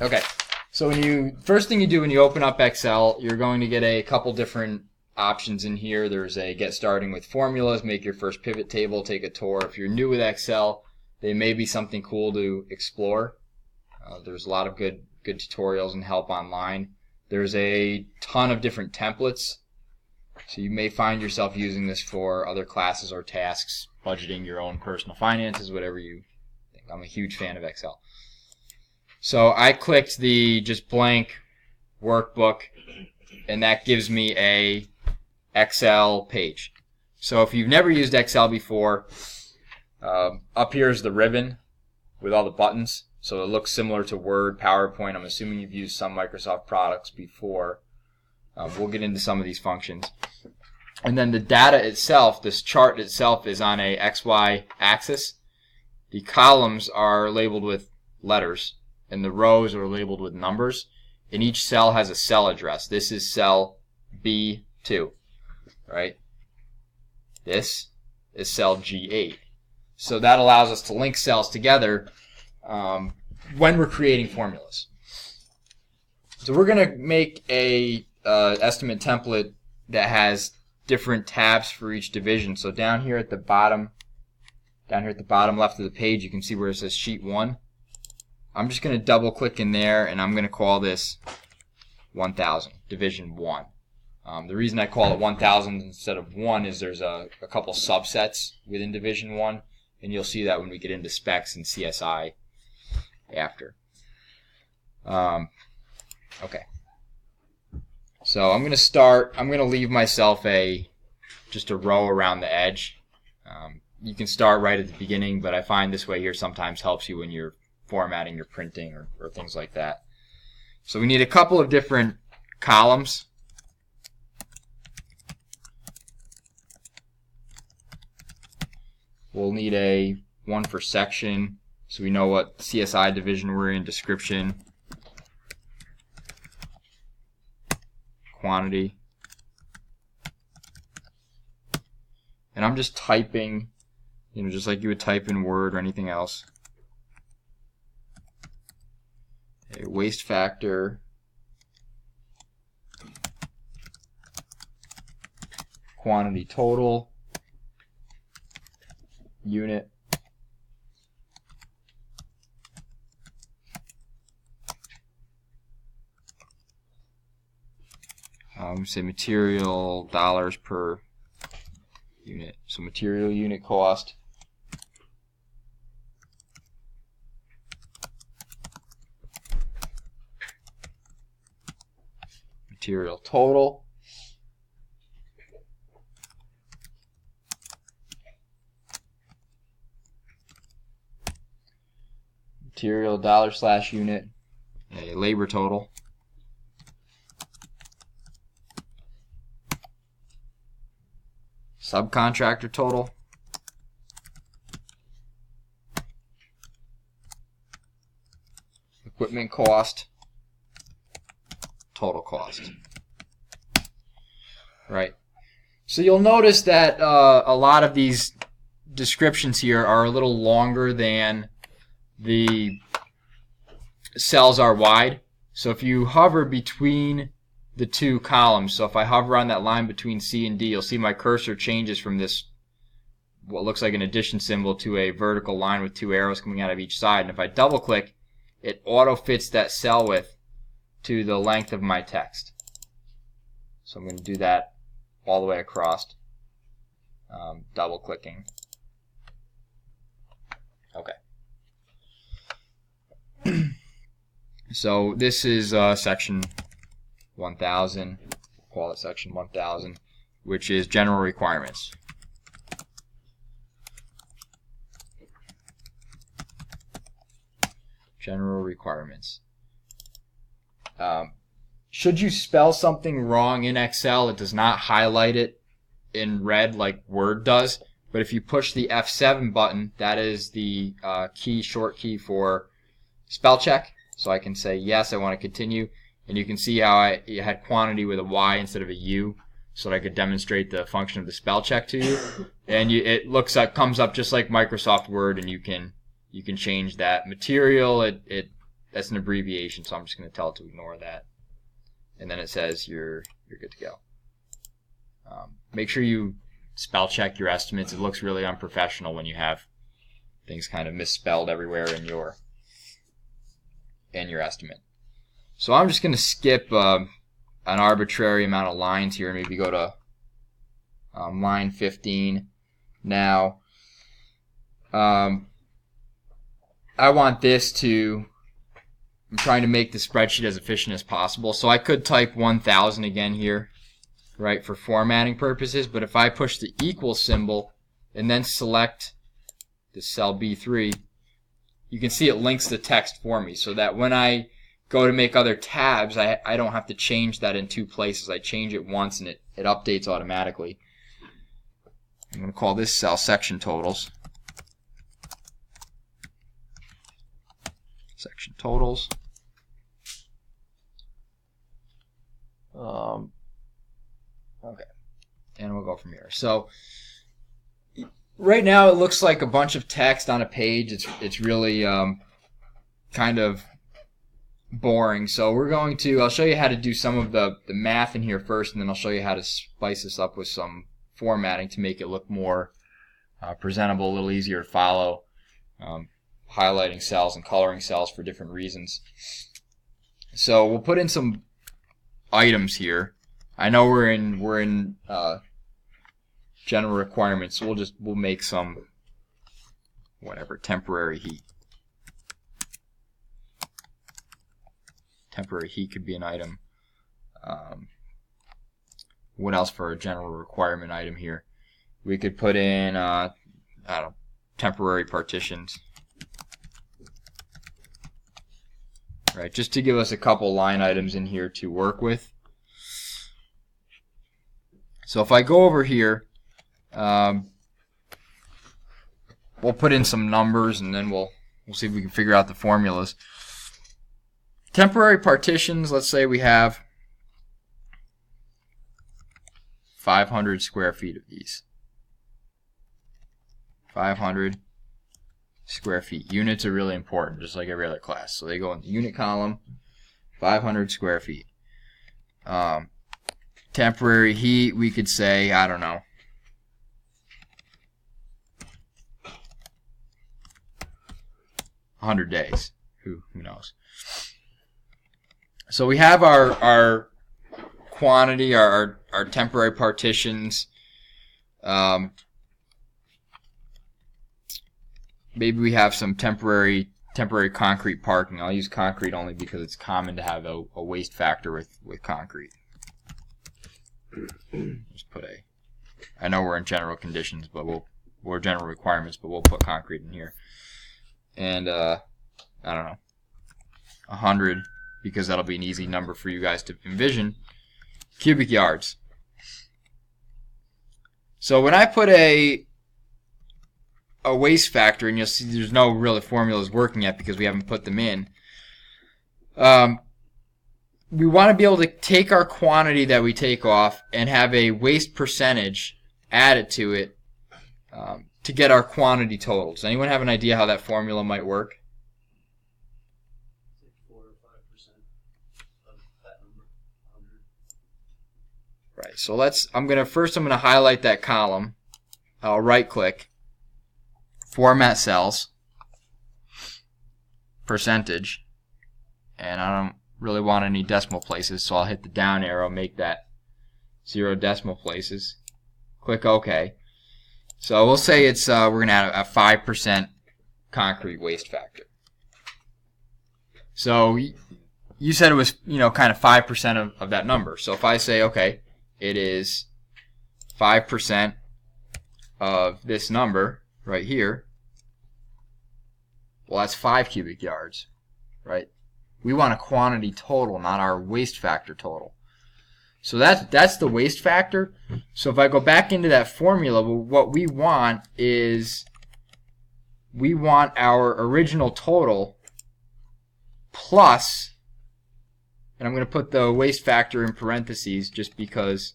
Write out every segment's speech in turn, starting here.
Okay, so first thing you do when you open up Excel, you're going to get a couple different options in here. There's a get starting with formulas, make your first pivot table, take a tour. If you're new with Excel, they may be something cool to explore. There's a lot of good tutorials and help online. There's a ton of different templates, so you may find yourself using this for other classes or tasks, budgeting your own personal finances, whatever you think. I'm a huge fan of Excel. So I clicked the just blank workbook, and that gives me a Excel page. So if you've never used Excel before, up here is the ribbon with all the buttons. So it looks similar to Word, PowerPoint. I'm assuming you've used some Microsoft products before. We'll get into some of these functions. And then the data itself, this chart itself, is on a XY axis. The columns are labeled with letters, and the rows are labeled with numbers. And each cell has a cell address. This is cell B2, right? This is cell G8. So that allows us to link cells together when we're creating formulas. So we're going to make a estimate template that has different tabs for each division. So down here at the bottom left of the page, you can see where it says sheet 1. I'm just going to double click in there, and I'm going to call this 1000, division 1. The reason I call it 1000 instead of 1 is there's a couple subsets within division 1, and you'll see that when we get into specs and CSI after. Okay. So I'm going to leave myself just a row around the edge. You can start right at the beginning, but I find this way here sometimes helps you when you're formatting your printing or things like that. So we need a couple of different columns. We'll need one for section, so we know what CSI division we're in, description, quantity. And I'm just typing, just like you would type in Word or anything else. A waste factor, quantity total, unit, say material dollars per unit. So material unit cost, material total, material $/unit, a labor total, subcontractor total, equipment cost, total cost. Right. So you'll notice that a lot of these descriptions here are a little longer than the cells are wide. So if you hover between the two columns, so if I hover on that line between C and D, you'll see my cursor changes from this, what looks like an addition symbol, to a vertical line with two arrows coming out of each side. And if I double click, it auto fits that cell width to the length of my text. So I'm going to do that all the way across, double clicking. Okay. So this is section 1000, we'll call it section 1000, which is general requirements. General requirements. Should you spell something wrong in Excel, it does not highlight it in red like Word does. But if you push the F7 button, that is the short key for spell check. So I can say, yes, I want to continue. And you can see how I had quantity with a Y instead of a U, so that I could demonstrate the function of the spell check to you. And it comes up just like Microsoft Word, and you can change that. Material, it that's an abbreviation, so I'm just going to tell it to ignore that. And then it says you're good to go. Make sure you spell check your estimates. It looks really unprofessional when you have things kind of misspelled everywhere in your estimate. So I'm just going to skip an arbitrary amount of lines here and maybe go to line 15. Now, I want this to, I'm trying to make the spreadsheet as efficient as possible. So I could type 1000 again here, right, for formatting purposes. But if I push the equal symbol and then select the cell B3, you can see it links the text for me so that when I go to make other tabs, I don't have to change that in two places. I change it once and it updates automatically. I'm going to call this cell section totals. Section totals. Okay, and we'll go from here. So right now it looks like a bunch of text on a page. It's really kind of boring. So we're going to, I'll show you how to do some of the math in here first, and then I'll show you how to spice this up with some formatting to make it look more presentable, a little easier to follow, highlighting cells and coloring cells for different reasons. So we'll put in some items here. I know we're in general requirements, so we'll make some whatever temporary heat. Temporary heat could be an item. What else for a general requirement item here? We could put in I don't know, temporary partitions. Right, just to give us a couple line items in here to work with. So if I go over here, we'll put in some numbers and then we'll see if we can figure out the formulas. Temporary partitions, let's say we have 500 square feet of these. 500 square feet. Units are really important, just like every other class. So they go in the unit column, 500 square feet. Temporary heat, we could say, I don't know, 100 days. Who knows? So we have our quantity, our temporary partitions. Maybe we have some temporary concrete parking. I'll use concrete only because it's common to have a waste factor with concrete. Just put I know we're in general conditions, but we're general requirements, but we'll put concrete in here. And I don't know, 100, because that'll be an easy number for you guys to envision, cubic yards. So when I put a waste factor, and you'll see there's no real formulas working yet because we haven't put them in, we want to be able to take our quantity that we take off and have a waste percentage added to it to get our quantity total. Does anyone have an idea how that formula might work? 4 or 5% of that number. 100. Right. So I'm gonna highlight that column. I'll right click, format cells, percentage, and I don't really want any decimal places, so I'll hit the down arrow, make that 0 decimal places, click OK. So we'll say it's we're gonna add a 5% concrete waste factor. So you said it was kind of 5% of that number. So if I say okay, it is 5% of this number right here, well, that's 5 cubic yards, right? We want a quantity total, not our waste factor total. So that's the waste factor. So if I go back into that formula, well, what we want is we want our original total plus, and I'm going to put the waste factor in parentheses just because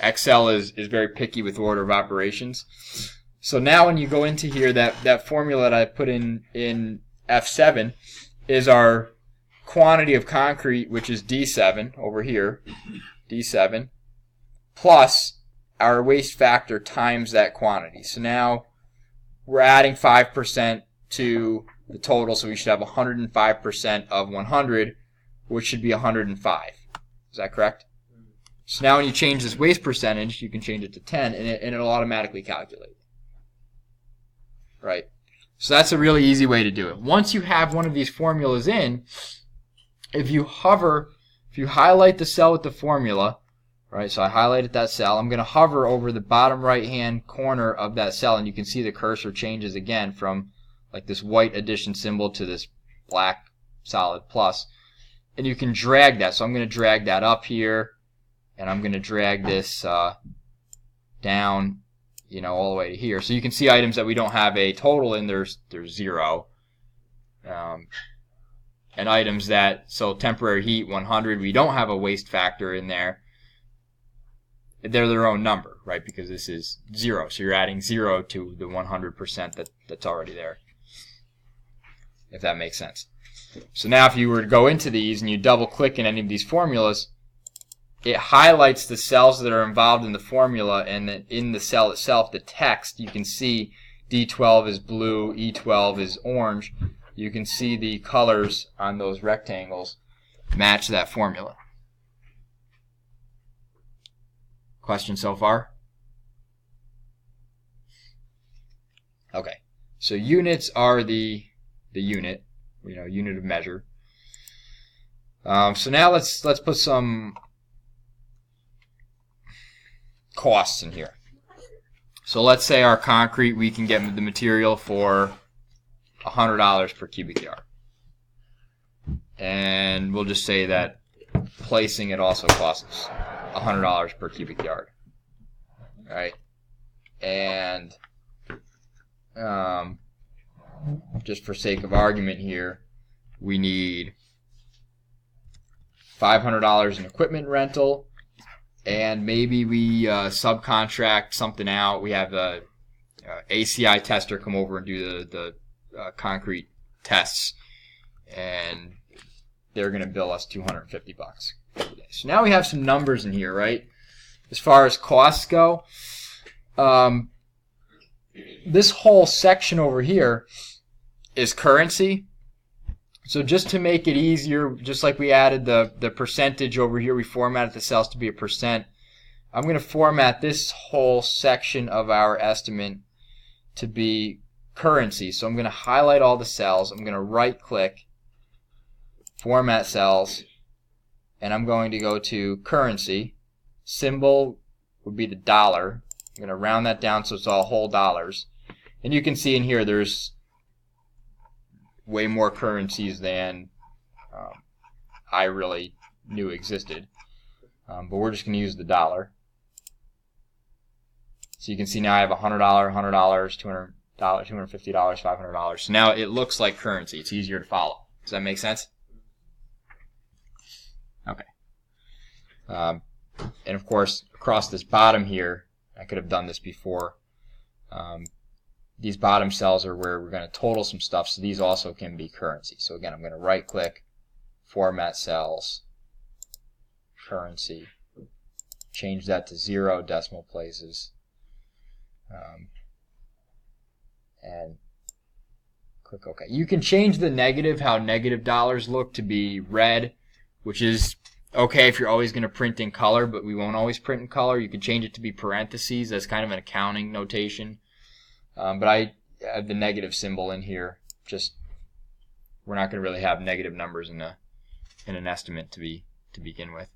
Excel is very picky with order of operations. So now when you go into here, that formula that I put in F7 is our quantity of concrete, which is D7 over here, D7, plus our waste factor times that quantity. So now we're adding 5% to the total, so we should have 105% of 100, which should be 105. Is that correct? So now when you change this waste percentage, you can change it to 10, and it'll automatically calculate. Right? So that's a really easy way to do it. Once you have one of these formulas in, if you highlight the cell with the formula, right, so I highlighted that cell, I'm going to hover over the bottom right-hand corner of that cell, and you can see the cursor changes again from like this white addition symbol to this black solid plus. And you can drag that. So I'm going to drag that up here, and I'm going to drag this down, all the way to here. So you can see items that we don't have a total in, there's 0. And items that, so temporary heat 100, we don't have a waste factor in there. They're their own number, right? Because this is 0. So you're adding 0 to the 100% that's already there. If that makes sense. So now if you were to go into these and you double click in any of these formulas, it highlights the cells that are involved in the formula, and then in the cell itself, the text, you can see D12 is blue, E12 is orange. You can see the colors on those rectangles match that formula. Question so far? Okay. So units are the unit, unit of measure. So now let's put some costs in here. So let's say our concrete, we can get the material for $100 per cubic yard. And we'll just say that placing it also costs $100 per cubic yard. Right? And just for sake of argument here, we need $500 in equipment rental, and maybe we subcontract something out. We have a ACI tester come over and do the concrete tests, and they're going to bill us $250. So now we have some numbers in here, right? As far as costs go, this whole section over here is currency. So just to make it easier, just like we added the percentage over here, we formatted the cells to be a percent. I'm going to format this whole section of our estimate to be currency. So I'm going to highlight all the cells. I'm going to right click, format cells, and I'm going to go to currency. Symbol would be the dollar. I'm going to round that down so it's all whole dollars. And you can see in here there's way more currencies than I really knew existed. But we're just going to use the dollar. So you can see now I have $100, $100, $200, $250, $500. So now it looks like currency. It's easier to follow. Does that make sense? Okay. And of course, across this bottom here, I could have done this before. These bottom cells are where we're going to total some stuff, so these also can be currency. So again, I'm going to right click, format cells, currency, change that to 0 decimal places, and click OK. You can change the negative, how negative dollars look, to be red, which is okay if you're always going to print in color, but we won't always print in color. You can change it to be parentheses. That's kind of an accounting notation. But I have the negative symbol in here. Just we're not going to really have negative numbers in an estimate to begin with.